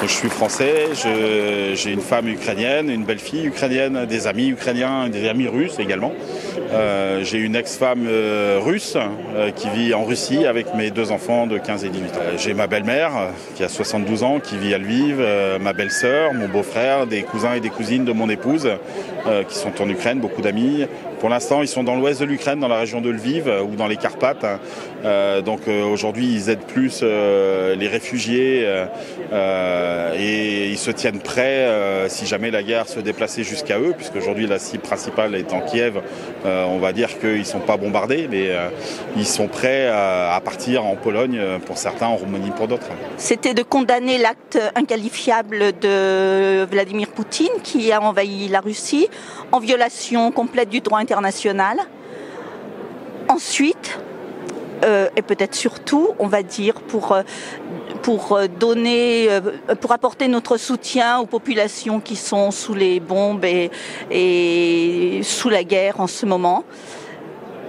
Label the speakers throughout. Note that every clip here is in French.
Speaker 1: Je suis français, j'ai une femme ukrainienne, une belle-fille ukrainienne, des amis ukrainiens, des amis russes également. J'ai une ex-femme russe qui vit en Russie avec mes 2 enfants de 15 et 18 ans. J'ai ma belle-mère qui a 72 ans, qui vit à Lviv, ma belle-sœur, mon beau-frère, des cousins et des cousines de mon épouse qui sont en Ukraine, beaucoup d'amis. Pour l'instant, ils sont dans l'ouest de l'Ukraine, dans la région de Lviv ou dans les Carpates. Donc aujourd'hui, ils aident plus les réfugiés et ils se tiennent prêts si jamais la guerre se déplaçait jusqu'à eux, puisque aujourd'hui la cible principale est en Kiev. On va dire qu'ils ne sont pas bombardés, mais ils sont prêts à partir en Pologne pour certains, en Roumanie pour d'autres.
Speaker 2: C'était de condamner l'acte inqualifiable de Vladimir Poutine qui a envahi la Russie en violation complète du droit international. Ensuite, et peut-être surtout, on va dire, pour apporter notre soutien aux populations qui sont sous les bombes et sous la guerre en ce moment.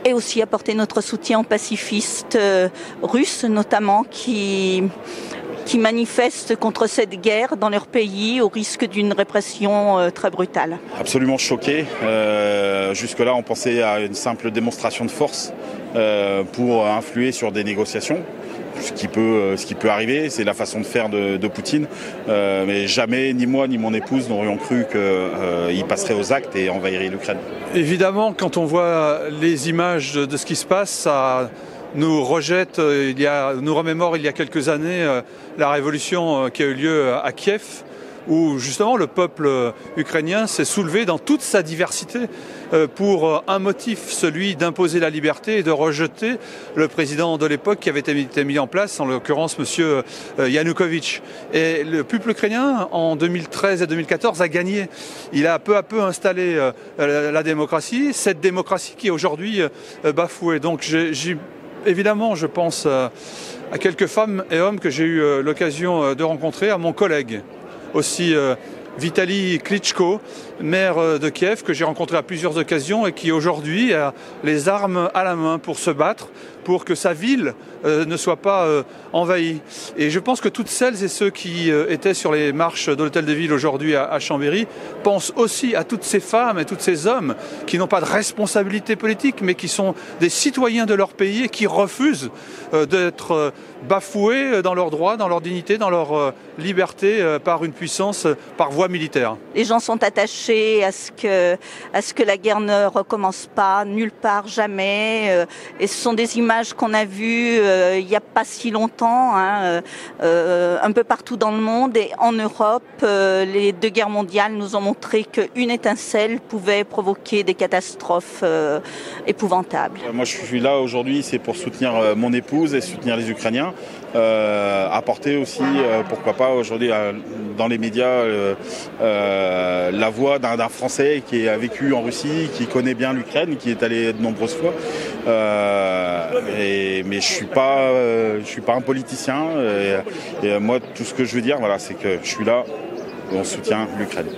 Speaker 2: Et aussi apporter notre soutien aux pacifistes russes, notamment, qui manifestent contre cette guerre dans leur pays au risque d'une répression très brutale.
Speaker 1: Absolument choqué. Jusque-là, on pensait à une simple démonstration de force pour influer sur des négociations. Ce qui peut arriver, c'est la façon de faire de Poutine. Mais jamais, ni moi, ni mon épouse n'aurions cru qu'il passerait aux actes et envahirait l'Ukraine.
Speaker 3: Évidemment, quand on voit les images de ce qui se passe, ça nous rejette, nous remémore il y a quelques années la révolution qui a eu lieu à Kiev, où justement le peuple ukrainien s'est soulevé dans toute sa diversité pour un motif, celui d'imposer la liberté et de rejeter le président de l'époque qui avait été mis en place, en l'occurrence M. Yanukovych. Et le peuple ukrainien, en 2013 et 2014, a gagné. Il a peu à peu installé la démocratie, cette démocratie qui est aujourd'hui bafouée. Donc évidemment, je pense à quelques femmes et hommes que j'ai eu l'occasion de rencontrer, à mon collègue aussi Vitaly Klitschko, maire de Kiev, que j'ai rencontré à plusieurs occasions et qui aujourd'hui a les armes à la main pour se battre, pour que sa ville ne soit pas envahie. Et je pense que toutes celles et ceux qui étaient sur les marches de l'Hôtel de Ville aujourd'hui à Chambéry pensent aussi à toutes ces femmes et tous ces hommes qui n'ont pas de responsabilité politique, mais qui sont des citoyens de leur pays et qui refusent d'être bafoués dans leurs droits, dans leur dignité, dans leur liberté par une puissance, par voie militaire.
Speaker 2: Les gens sont attachés à ce que la guerre ne recommence pas, nulle part, jamais. Et ce sont des images qu'on a vues il n'y a pas si longtemps, un peu partout dans le monde. Et en Europe, les 2 guerres mondiales nous ont montré qu'une étincelle pouvait provoquer des catastrophes épouvantables.
Speaker 1: Moi, je suis là aujourd'hui, c'est pour soutenir mon épouse et soutenir les Ukrainiens. Apporter aussi, pourquoi pas aujourd'hui dans les médias, la voix d'un Français qui a vécu en Russie, qui connaît bien l'Ukraine, qui est allé de nombreuses fois. Mais je suis pas un politicien. Et moi, tout ce que je veux dire, voilà, c'est que je suis là et on soutient l'Ukraine.